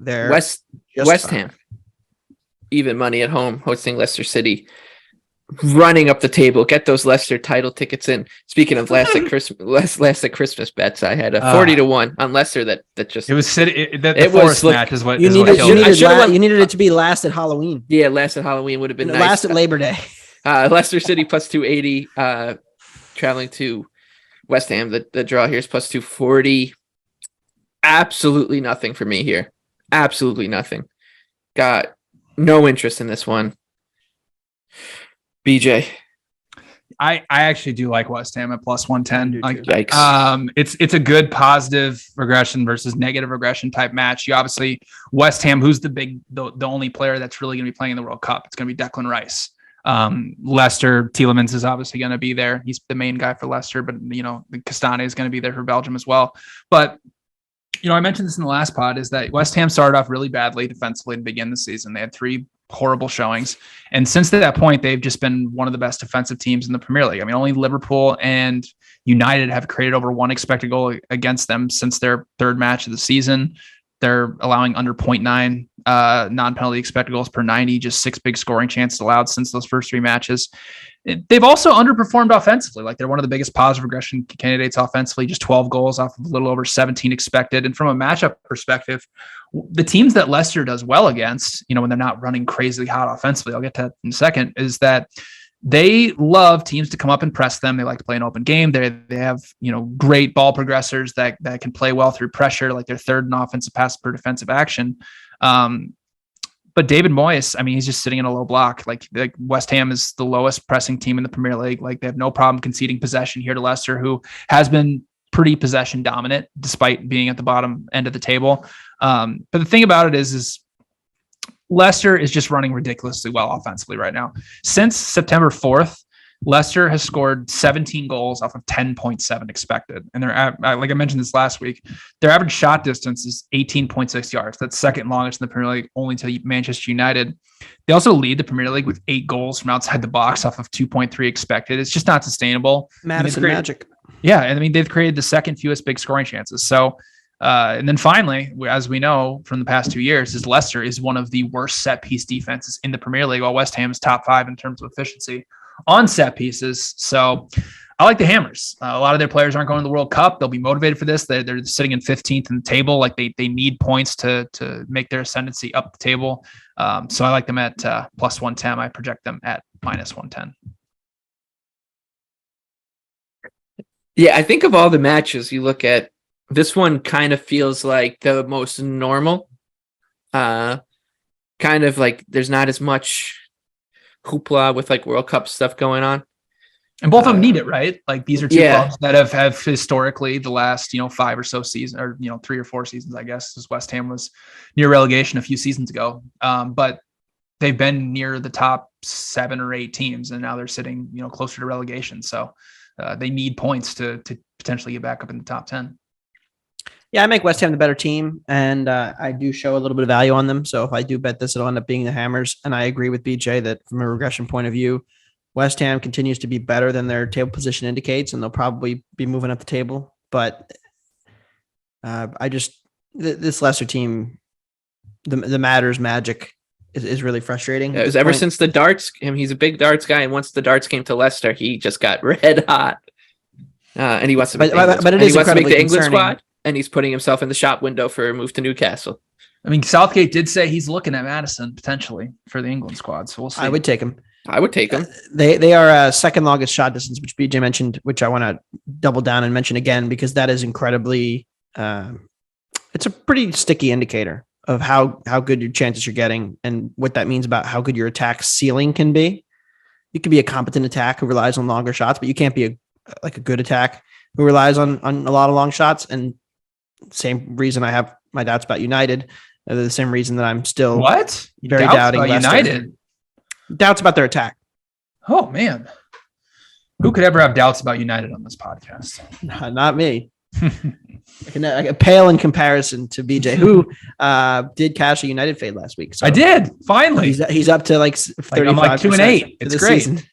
They're West Ham, even money at home, hosting Leicester City, running up the table. Get those Leicester title tickets in. Speaking of last at Christmas bets, I had a 40-1 on Leicester. That just it was City. The Forest match is what you killed it. You needed it to be last at Halloween. Yeah, last at Halloween would have been nice. Last at Labor Day. Leicester City plus 280, traveling to West Ham. The draw here is plus 240. Absolutely nothing for me here. Absolutely nothing. Got no interest in this one. BJ. I actually do like West Ham at plus 110. Yikes. It's a good positive regression versus negative regression type match. You obviously West Ham, who's the only player that's really going to be playing in the World Cup. It's going to be Declan Rice. Leicester, Tielemans is obviously going to be there. He's the main guy for Leicester, but Castane is going to be there for Belgium as well. But I mentioned this in the last pod, is that West Ham started off really badly defensively to begin the season. They had 3 horrible showings. And since that point, they've just been one of the best defensive teams in the Premier League. I mean, only Liverpool and United have created over 1 expected goal against them since their 3rd match of the season. They're allowing under 0.9 non-penalty expected goals per 90, just 6 big scoring chances allowed since those first 3 matches. They've also underperformed offensively. Like, they're one of the biggest positive regression candidates offensively, just 12 goals off of a little over 17 expected. And from a matchup perspective, the teams that Leicester does well against, when they're not running crazily hot offensively, I'll get to that in a second, is that they love teams to come up and press them. They like to play an open game. They have, great ball progressors that can play well through pressure, like they're 3rd in offensive pass per defensive action. But David Moyes, I mean, he's just sitting in a low block. Like West Ham is the lowest pressing team in the Premier League. Like, they have no problem conceding possession here to Leicester, who has been pretty possession dominant despite being at the bottom end of the table. But the thing about it is Leicester is just running ridiculously well offensively right now. Since September 4th, Leicester has scored 17 goals off of 10.7 expected. And they're like I mentioned this last week, their average shot distance is 18.6 yards. That's 2nd longest in the Premier League, only to Manchester United. They also lead the Premier League with 8 goals from outside the box off of 2.3 expected. It's just not sustainable. Madison Magic. Yeah. And I mean, they've created the 2nd fewest big scoring chances. So, and then finally, as we know from the past 2 years, is Leicester is one of the worst set piece defenses in the Premier League, while West Ham is top 5 in terms of efficiency on set pieces. So I like the Hammers. A lot of their players aren't going to the World Cup. They'll be motivated for this. They're sitting in 15th in the table. Like they need points to make their ascendancy up the table. So I like them at plus 110. I project them at minus 110. Yeah, I think of all the matches you look at, this one kind of feels like the most normal. Kind of like there's not as much hoopla with like World Cup stuff going on. And both of them need it, right? Like, these are 2 clubs that have historically the last, 5 or so seasons, or 3 or 4 seasons, I guess, as West Ham was near relegation a few seasons ago. But they've been near the top 7 or 8 teams, and now they're sitting, closer to relegation. So they need points to potentially get back up in the top 10. Yeah, I make West Ham the better team, and I do show a little bit of value on them. So if I do bet this, it'll end up being the Hammers. And I agree with BJ that from a regression point of view, West Ham continues to be better than their table position indicates, and they'll probably be moving up the table. But this Leicester team, the Matters magic is really frustrating. It was ever since the darts. He's a big darts guy, and once the darts came to Leicester, he just got red hot. And he wants to make the England squad. And he's putting himself in the shop window for a move to Newcastle. I mean, Southgate did say he's looking at Maddison potentially for the England squad, so we'll see. I would take him. They are 2nd longest shot distance, which BJ mentioned, which I want to double down and mention again, because that is incredibly. It's a pretty sticky indicator of how good your chances you're getting, and what that means about how good your attack ceiling can be. You can be a competent attack who relies on longer shots, but you can't be a good attack who relies on a lot of long shots. And same reason I have my doubts about United. The same reason that I'm still very doubting about United. Doubts about their attack. Oh man, who could ever have doubts about United on this podcast? Not me. I pale in comparison to BJ, who did cash a United fade last week. So I did finally. He's up to like 35. I'm like 2-8. It's great. Season.